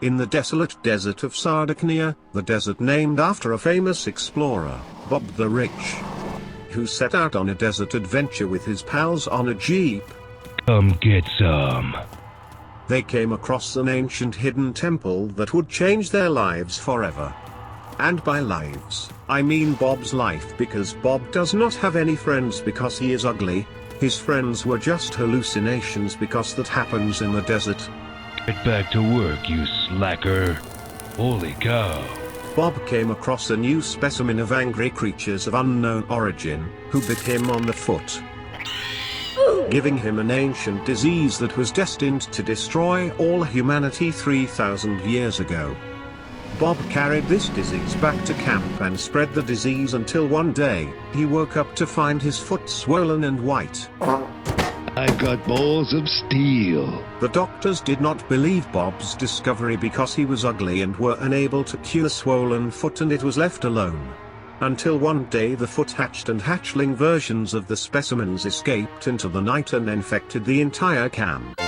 In the desolate desert of Sardegnia, the desert named after a famous explorer, Bob the Rich, who set out on a desert adventure with his pals on a jeep. Come get some. They came across an ancient hidden temple that would change their lives forever. And by lives, I mean Bob's life, because Bob does not have any friends because he is ugly. His friends were just hallucinations because that happens in the desert. Get back to work, you slacker. Holy cow. Bob came across a new specimen of angry creatures of unknown origin, who bit him on the foot, giving him an ancient disease that was destined to destroy all humanity 3,000 years ago. Bob carried this disease back to camp and spread the disease until one day, he woke up to find his foot swollen and white. I've got balls of steel. The doctors did not believe Bob's discovery because he was ugly and were unable to cure swollen foot, and it was left alone. Until one day the foot hatched and hatchling versions of the specimens escaped into the night and infected the entire camp.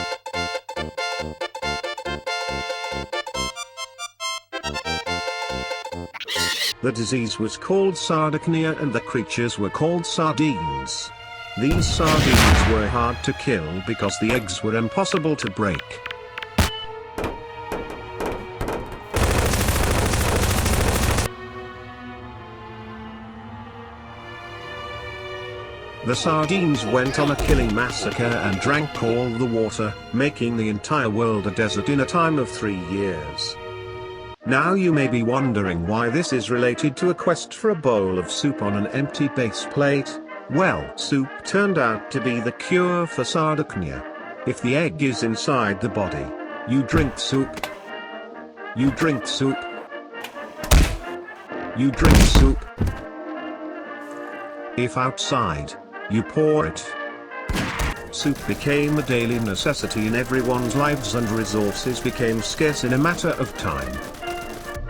The disease was called Sardegnia and the creatures were called sardines. These sardines were hard to kill because the eggs were impossible to break. The sardines went on a killing massacre and drank all the water, making the entire world a desert in a time of 3 years. Now you may be wondering why this is related to a quest for a bowl of soup on an empty base plate. Well, soup turned out to be the cure for Sardegnia. If the egg is inside the body, you drink soup. You drink soup. You drink soup. If outside, you pour it. Soup became a daily necessity in everyone's lives and resources became scarce in a matter of time.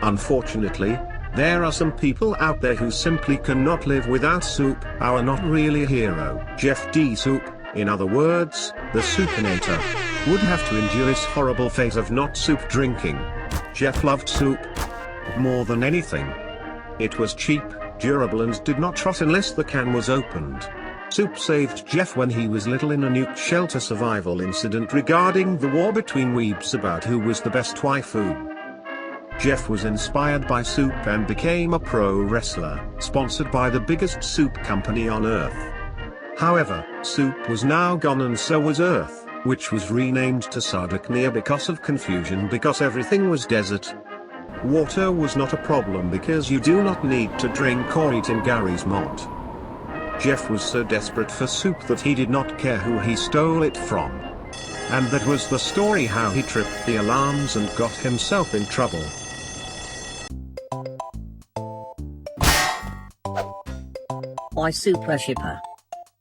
Unfortunately, there are some people out there who simply cannot live without soup. Our not really hero, Jeff D. Soup, in other words, the Soupinator, would have to endure this horrible phase of not soup drinking. Jeff loved soup more than anything. It was cheap, durable and did not rot unless the can was opened. Soup saved Jeff when he was little in a nuke shelter survival incident regarding the war between weebs about who was the best waifu. Jeff was inspired by soup and became a pro wrestler, sponsored by the biggest soup company on earth. However, soup was now gone and so was Earth, which was renamed to Sardegnia because of confusion because everything was desert. Water was not a problem because you do not need to drink or eat in Gary's Mod. Jeff was so desperate for soup that he did not care who he stole it from. And that was the story how he tripped the alarms and got himself in trouble. Why soup worshipper?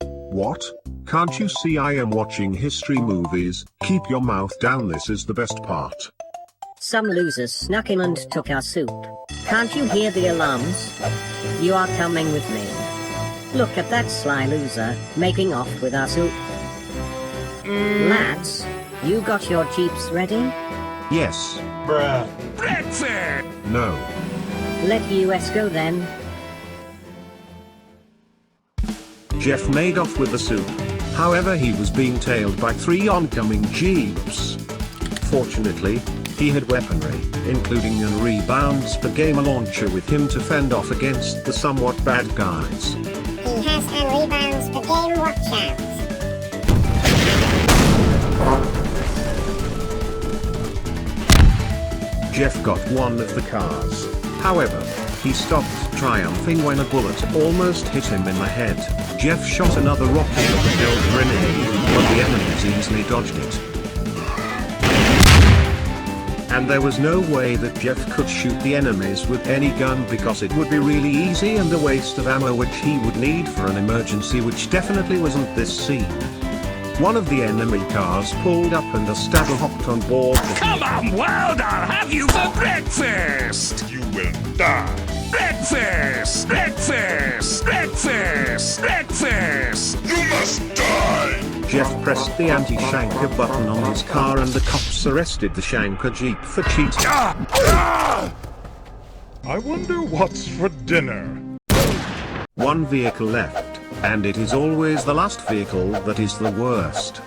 What? Can't you see I am watching history movies? Keep your mouth down, this is the best part. Some losers snuck in and took our soup. Can't you hear the alarms? You are coming with me. Look at that sly loser, making off with our soup. Lads, you got your jeeps ready? Yes. Bruh. Breakfast! No. Let us go then. Jeff made off with the soup. However, he was being tailed by 3 oncoming jeeps. Fortunately, he had weaponry, including a rebound spaghetti launcher with him to fend off against the somewhat bad guys. He has a rebound spaghetti, watch out. Jeff got one of the cars. However, he stopped triumphing when a bullet almost hit him in the head. Jeff shot another rocket with a held grenade, but the enemies easily dodged it. And there was no way that Jeff could shoot the enemies with any gun because it would be really easy and a waste of ammo which he would need for an emergency, which definitely wasn't this scene. One of the enemy cars pulled up and a stagger hopped on board. Come on, world, I'll have you for breakfast! You will die. Breakfast! Breakfast! Breakfast! Breakfast! You must die. Jeff pressed the anti-shanker button on his car and the cops arrested the shanker Jeep for cheating. I wonder what's for dinner. One vehicle left, and it is always the last vehicle that is the worst.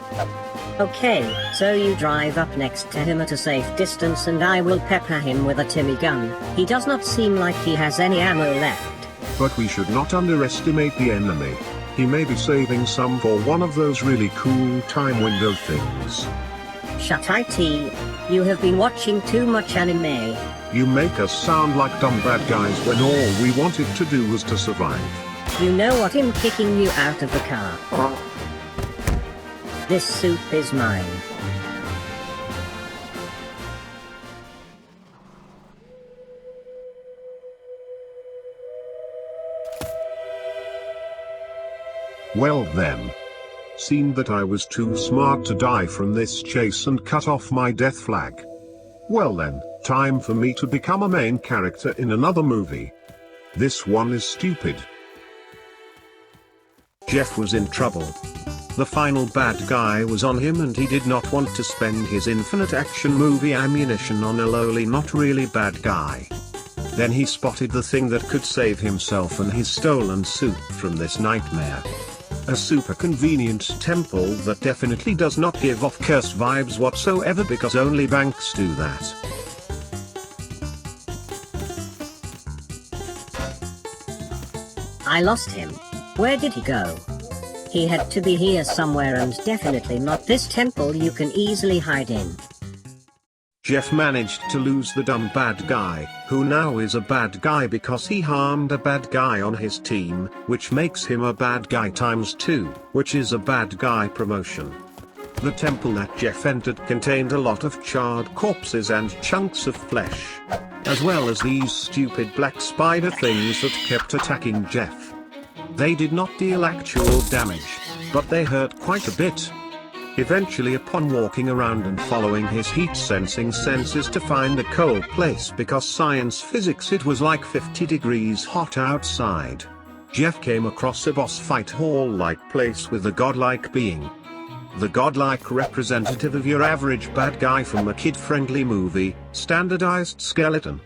Okay, so you drive up next to him at a safe distance and I will pepper him with a Timmy gun. He does not seem like he has any ammo left. But we should not underestimate the enemy. He may be saving some for one of those really cool time window things. Shut it. You have been watching too much anime. You make us sound like dumb bad guys when all we wanted to do was to survive. You know what? I'm kicking you out of the car. This soup is mine. Well then. Seemed that I was too smart to die from this chase and cut off my death flag. Well then, time for me to become a main character in another movie. This one is stupid. Jeff was in trouble. The final bad guy was on him and he did not want to spend his infinite action movie ammunition on a lowly not really bad guy. Then he spotted the thing that could save himself and his stolen soup from this nightmare. A super convenient temple that definitely does not give off cursed vibes whatsoever because only banks do that. I lost him. Where did he go? He had to be here somewhere and definitely not this temple you can easily hide in. Jeff managed to lose the dumb bad guy, who now is a bad guy because he harmed a bad guy on his team, which makes him a bad guy ×2, which is a bad guy promotion. The temple that Jeff entered contained a lot of charred corpses and chunks of flesh, as well as these stupid black spider things that kept attacking Jeff. They did not deal actual damage, but they hurt quite a bit. Eventually, upon walking around and following his heat sensing senses to find a cold place because science physics it was like 50 degrees hot outside, Jeff came across a boss fight hall-like place with a godlike being. The godlike representative of your average bad guy from a kid-friendly movie, standardized skeleton.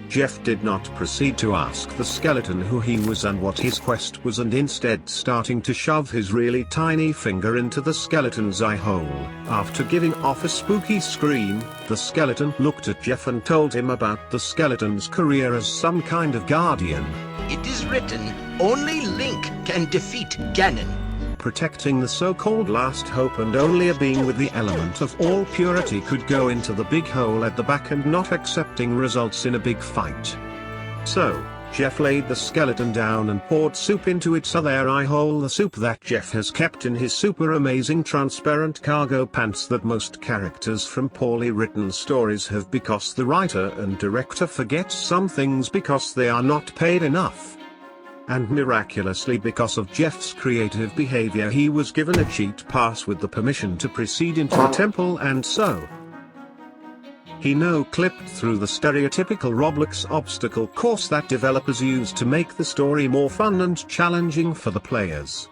Jeff did not proceed to ask the skeleton who he was and what his quest was and instead starting to shove his really tiny finger into the skeleton's eye hole. After giving off a spooky scream, the skeleton looked at Jeff and told him about the skeleton's career as some kind of guardian. It is written, only Link can defeat Ganon. Protecting the so-called last hope and only a being with the element of all purity could go into the big hole at the back and not accepting results in a big fight. So, Jeff laid the skeleton down and poured soup into its other eye hole, the soup that Jeff has kept in his super amazing transparent cargo pants that most characters from poorly written stories have because the writer and director forget some things because they are not paid enough. And miraculously because of Jeff's creative behavior he was given a cheat pass with the permission to proceed into the temple and so he no-clipped through the stereotypical Roblox obstacle course that developers use to make the story more fun and challenging for the players.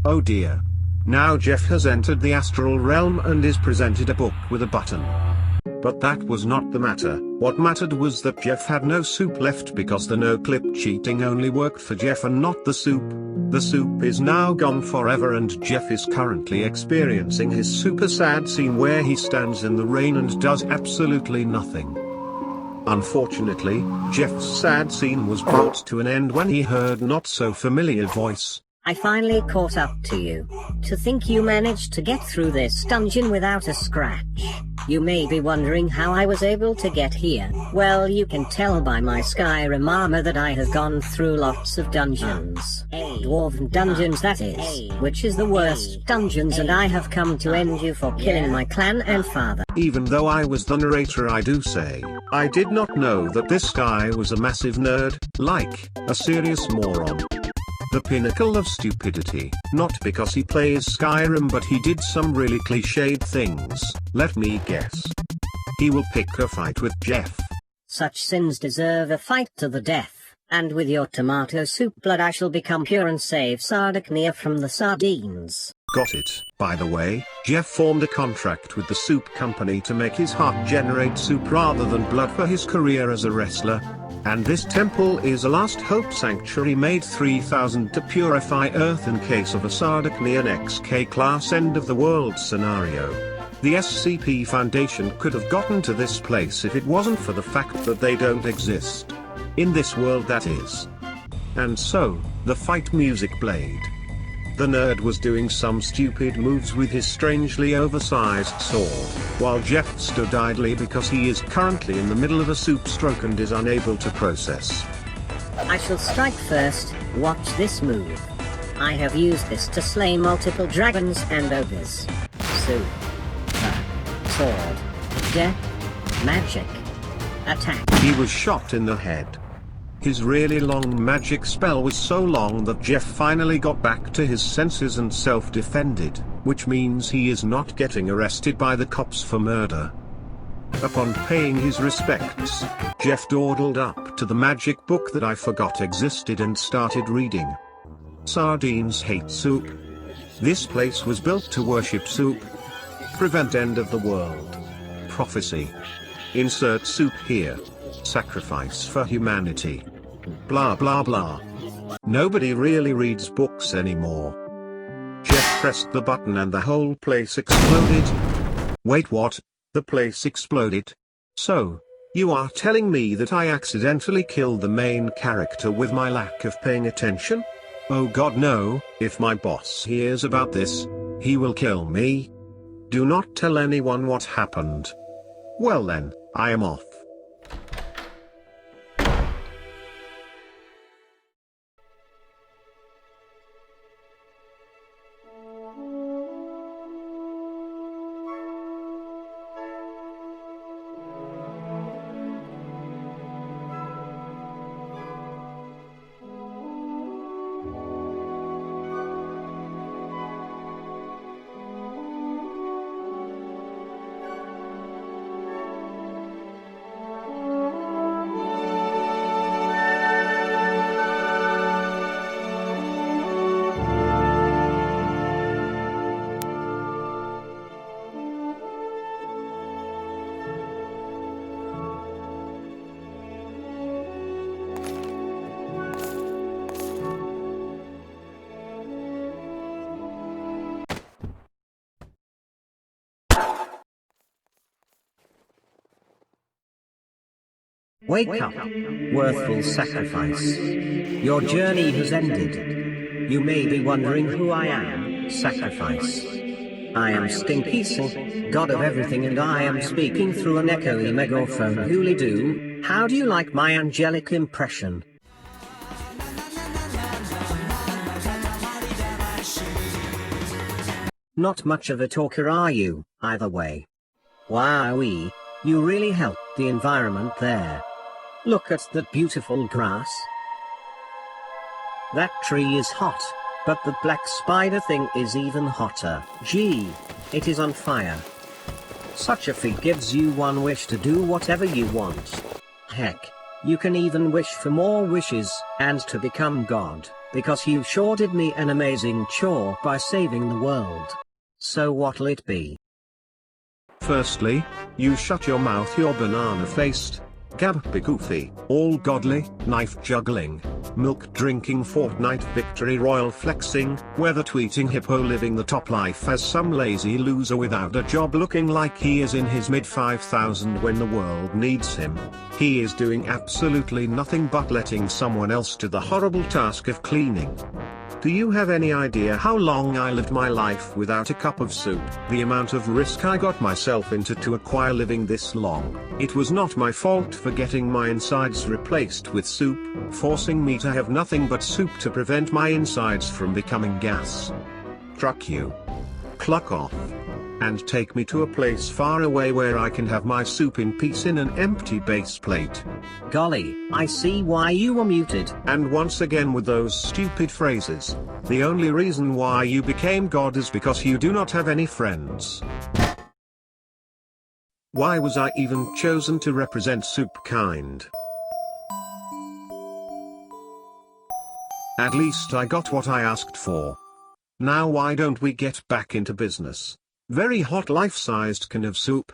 Oh dear. Now Jeff has entered the astral realm and is presented a book with a button. But that was not the matter. What mattered was that Jeff had no soup left because the no-clip cheating only worked for Jeff and not the soup. The soup is now gone forever and Jeff is currently experiencing his super sad scene where he stands in the rain and does absolutely nothing. Unfortunately, Jeff's sad scene was brought to an end when he heard not so familiar voice. I finally caught up to you. To think you managed to get through this dungeon without a scratch. You may be wondering how I was able to get here. Well, you can tell by my Skyrim armor that I have gone through lots of dungeons. Dwarven dungeons that is, which is the worst dungeons and I have come to end you for killing my clan and father. Even though I was the narrator I do say, I did not know that this guy was a massive nerd, like, a serious moron. The pinnacle of stupidity, not because he plays Skyrim but he did some really cliched things. Let me guess. He will pick a fight with Jeff. Such sins deserve a fight to the death, and with your tomato soup blood I shall become pure and save Igelknytt from the sardines. Got it. By the way, Jeff formed a contract with the soup company to make his heart generate soup rather than blood for his career as a wrestler. And this temple is a last hope sanctuary made 3000 to purify Earth in case of a Igelknytt XK class end of the world scenario. The SCP Foundation could have gotten to this place if it wasn't for the fact that they don't exist. In this world, that is. And so, the fight music played. The nerd was doing some stupid moves with his strangely oversized sword, while Jeff stood idly because he is currently in the middle of a soup stroke and is unable to process. I shall strike first. Watch this move. I have used this to slay multiple dragons and ogres. Soup. Sword. Death. Magic. Attack. He was shot in the head. His really long magic spell was so long that Jeff finally got back to his senses and self-defended, which means he is not getting arrested by the cops for murder. Upon paying his respects, Jeff dawdled up to the magic book that I forgot existed and started reading. Sardines hate soup. This place was built to worship soup. Prevent end of the world. Prophecy. Insert soup here. Sacrifice for humanity. Blah blah blah. Nobody really reads books anymore. Jeff pressed the button and the whole place exploded. Wait, what? The place exploded? So, you are telling me that I accidentally killed the main character with my lack of paying attention? Oh god no, if my boss hears about this, he will kill me. Do not tell anyone what happened. Well then, I am off. Wake up, worthful sacrifice. Your journey has ended. You may be wondering who I am, sacrifice. I am Stinkiesel, god of everything, and I am speaking through an echoey megaphone. Hooly-doo, how do you like my angelic impression? Not much of a talker, are you, either way? Wowee, you really helped the environment there. Look at that beautiful grass. That tree is hot, but the black spider thing is even hotter. Gee, it is on fire. Such a feat gives you one wish to do whatever you want. Heck, you can even wish for more wishes, and to become God, because you sure did me an amazing chore by saving the world. So what'll it be? Firstly, you shut your mouth, your banana-faced, gab-be-goofy, all-godly, knife-juggling, milk-drinking Fortnite victory royal flexing, weather-tweeting hippo living the top life as some lazy loser without a job looking like he is in his mid-5000 when the world needs him. He is doing absolutely nothing but letting someone else do the horrible task of cleaning. Do you have any idea how long I lived my life without a cup of soup? The amount of risk I got myself into to acquire living this long. It was not my fault for getting my insides replaced with soup, forcing me to have nothing but soup to prevent my insides from becoming gas. Truck you. Cluck off. and take me to a place far away where I can have my soup in peace in an empty base plate. Golly, I see why you were muted. And once again with those stupid phrases. The only reason why you became God is because you do not have any friends. Why was I even chosen to represent Soupkind? At least I got what I asked for. Now why don't we get back into business? Very hot life-sized can of soup.